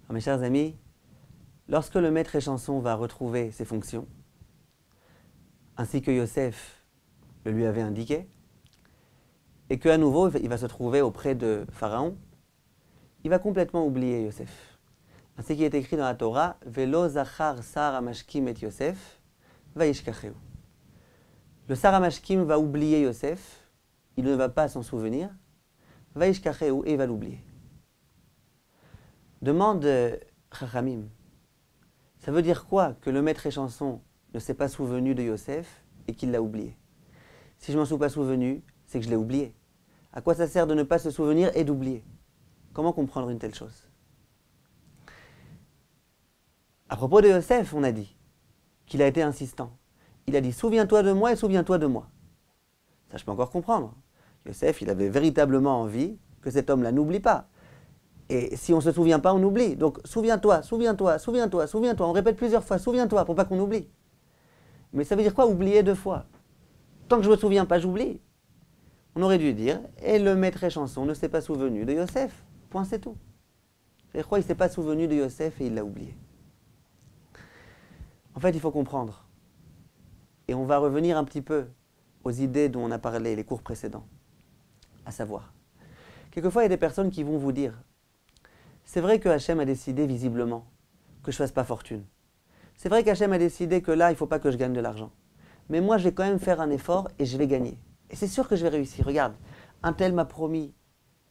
Alors, mes chers amis, lorsque le maître échanson va retrouver ses fonctions, ainsi que Yosef le lui avait indiqué, et qu'à nouveau il va se trouver auprès de Pharaon, il va complètement oublier Yosef. Ainsi qu'il est écrit dans la Torah, Velo zachar sar hamashkim et Yosef, vaishkacheu. Le sar hamashkim va oublier Yosef, il ne va pas s'en souvenir, vaishkacheu, et il va l'oublier. Demande Chachamim, ça veut dire quoi que le maître échanson ne s'est pas souvenu de Yosef et qu'il l'a oublié? Si je ne m'en suis pas souvenu, c'est que je l'ai oublié. À quoi ça sert de ne pas se souvenir et d'oublier? Comment comprendre une telle chose? À propos de Yosef, on a dit qu'il a été insistant. Il a dit « Souviens-toi de moi et souviens-toi de moi ». Ça, je peux encore comprendre. Yosef, il avait véritablement envie que cet homme-là n'oublie pas. Et si on ne se souvient pas, on oublie. Donc, souviens-toi, souviens-toi, souviens-toi, souviens-toi. On répète plusieurs fois, souviens-toi, pour pas qu'on oublie. Mais ça veut dire quoi, oublier deux fois? Tant que je ne me souviens pas, j'oublie. On aurait dû dire, et le maître échanson ne s'est pas souvenu de Yosef. Point, c'est tout. C'est quoi, il ne s'est pas souvenu de Yosef et il l'a oublié. En fait, il faut comprendre. Et on va revenir un petit peu aux idées dont on a parlé les cours précédents. À savoir, quelquefois, il y a des personnes qui vont vous dire, c'est vrai que Hachem a décidé visiblement que je ne fasse pas fortune. C'est vrai qu'Hachem a décidé que là, il ne faut pas que je gagne de l'argent. Mais moi, je vais quand même faire un effort et je vais gagner. Et c'est sûr que je vais réussir. Regarde, un tel m'a promis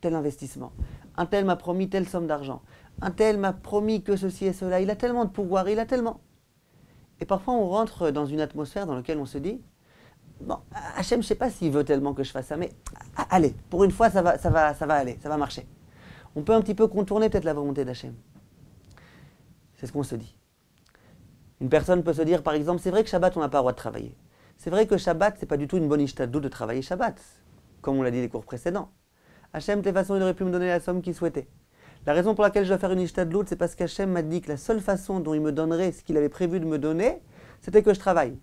tel investissement. Un tel m'a promis telle somme d'argent. Un tel m'a promis que ceci et cela. Il a tellement de pouvoir, il a tellement... Et parfois, on rentre dans une atmosphère dans laquelle on se dit, bon, Hachem, je ne sais pas s'il veut tellement que je fasse ça, mais allez, pour une fois, ça va aller, ça va marcher. On peut un petit peu contourner peut-être la volonté d'Hachem. C'est ce qu'on se dit. Une personne peut se dire, par exemple, c'est vrai que Shabbat, on n'a pas le droit de travailler. C'est vrai que Shabbat, ce n'est pas du tout une bonne ishtadlout de travailler Shabbat, comme on l'a dit les cours précédents. Hachem, de toute façon, il aurait pu me donner la somme qu'il souhaitait. La raison pour laquelle je dois faire une ishtadlout, c'est parce qu'Hachem m'a dit que la seule façon dont il me donnerait ce qu'il avait prévu de me donner, c'était que je travaille.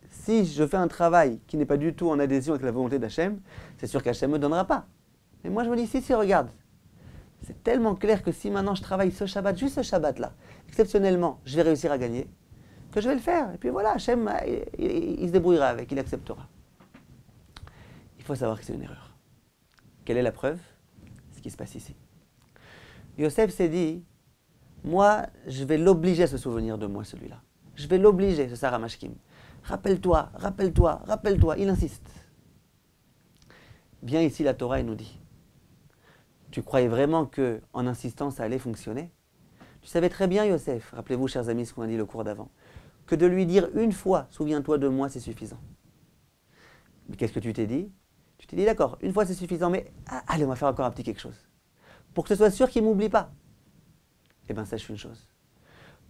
Si je fais un travail qui n'est pas du tout en adhésion avec la volonté d'Hachem, c'est sûr qu'Hachem ne me donnera pas. Mais moi, je me dis, si, regarde, c'est tellement clair que si maintenant je travaille ce Shabbat, juste ce Shabbat-là, exceptionnellement, je vais réussir à gagner, que je vais le faire. Et puis voilà, Hachem, il se débrouillera avec, il acceptera. Il faut savoir que c'est une erreur. Quelle est la preuve? Ce qui se passe ici. Yosef s'est dit, moi, je vais l'obliger à se souvenir de moi, celui-là. Je vais l'obliger, ce Sar Hamashkim. Rappelle-toi, rappelle-toi, rappelle-toi. Il insiste. Bien ici, la Torah, elle nous dit, tu croyais vraiment qu'en insistant, ça allait fonctionner? Tu savais très bien, Yosef, rappelez-vous, chers amis, ce qu'on a dit le cours d'avant, que de lui dire une fois, souviens-toi de moi, c'est suffisant. Mais qu'est-ce que tu t'es dit? Tu t'es dit, d'accord, une fois c'est suffisant, mais allez, on va faire encore un petit quelque chose. Pour que ce soit sûr qu'il ne m'oublie pas. Eh bien, sache une chose.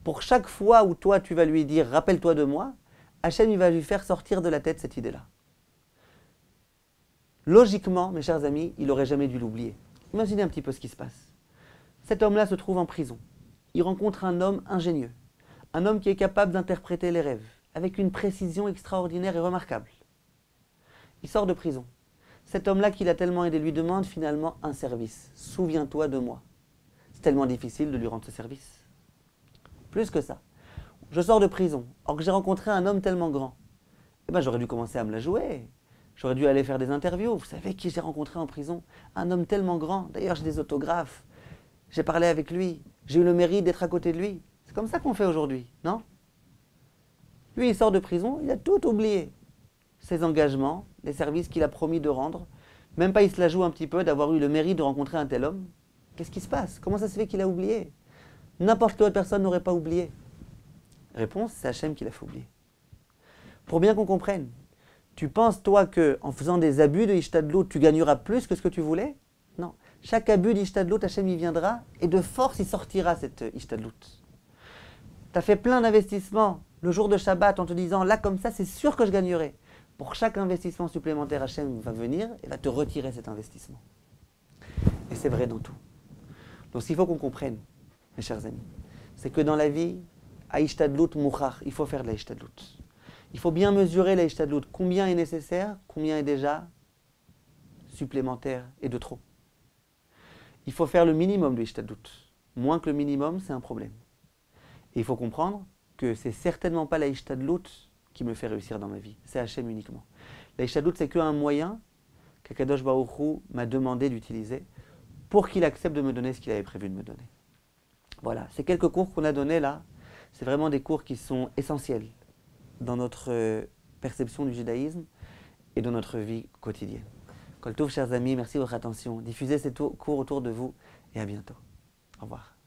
Pour chaque fois où toi, tu vas lui dire, rappelle-toi de moi, Hachem, il va lui faire sortir de la tête cette idée-là. Logiquement, mes chers amis, il n'aurait jamais dû l'oublier. Imaginez un petit peu ce qui se passe. Cet homme-là se trouve en prison. Il rencontre un homme ingénieux. Un homme qui est capable d'interpréter les rêves, avec une précision extraordinaire et remarquable. Il sort de prison. Cet homme-là qui l'a tellement aidé lui demande finalement un service. Souviens-toi de moi. C'est tellement difficile de lui rendre ce service. Plus que ça. Je sors de prison, or que j'ai rencontré un homme tellement grand. Eh bien, j'aurais dû commencer à me la jouer. J'aurais dû aller faire des interviews. Vous savez qui j'ai rencontré en prison? Un homme tellement grand. D'ailleurs, j'ai des autographes. J'ai parlé avec lui. J'ai eu le mérite d'être à côté de lui. C'est comme ça qu'on fait aujourd'hui, non? Lui, il sort de prison, il a tout oublié. Ses engagements, les services qu'il a promis de rendre. Même pas il se la joue un petit peu d'avoir eu le mérite de rencontrer un tel homme. Qu'est-ce qui se passe? Comment ça se fait qu'il a oublié? N'importe quelle autre personne n'aurait pas oublié. Réponse, c'est Hachem qui l'a fait oublier. Pour bien qu'on comprenne, tu penses toi qu'en faisant des abus de Ishtadlout, tu gagneras plus que ce que tu voulais? Non. Chaque abus d'Ishtadlout, Hachem y viendra et de force il sortira cette Ishtadlout. Tu as fait plein d'investissements le jour de Shabbat en te disant là comme ça c'est sûr que je gagnerai. Pour chaque investissement supplémentaire, Hachem va venir et va te retirer cet investissement. Et c'est vrai dans tout. Donc ce qu'il faut qu'on comprenne, mes chers amis, c'est que dans la vie, à Ishtadlout Mouchar, il faut faire de la Ishtadlout. Il faut bien mesurer la Ishtadlout. Combien est nécessaire, combien est déjà supplémentaire et de trop. Il faut faire le minimum de Ishtadlout. moins que le minimum, c'est un problème. Et il faut comprendre que c'est certainement pas la Ishtadlout qui me fait réussir dans ma vie, c'est Hachem uniquement. La Ishtadlout, c'est qu'un moyen qu'Akadosh Baruch Hu m'a demandé d'utiliser pour qu'il accepte de me donner ce qu'il avait prévu de me donner. Voilà, ces quelques cours qu'on a donnés là, c'est vraiment des cours qui sont essentiels dans notre perception du judaïsme et dans notre vie quotidienne. Kol Tov, chers amis, merci de votre attention. Diffusez ces cours autour de vous et à bientôt. Au revoir.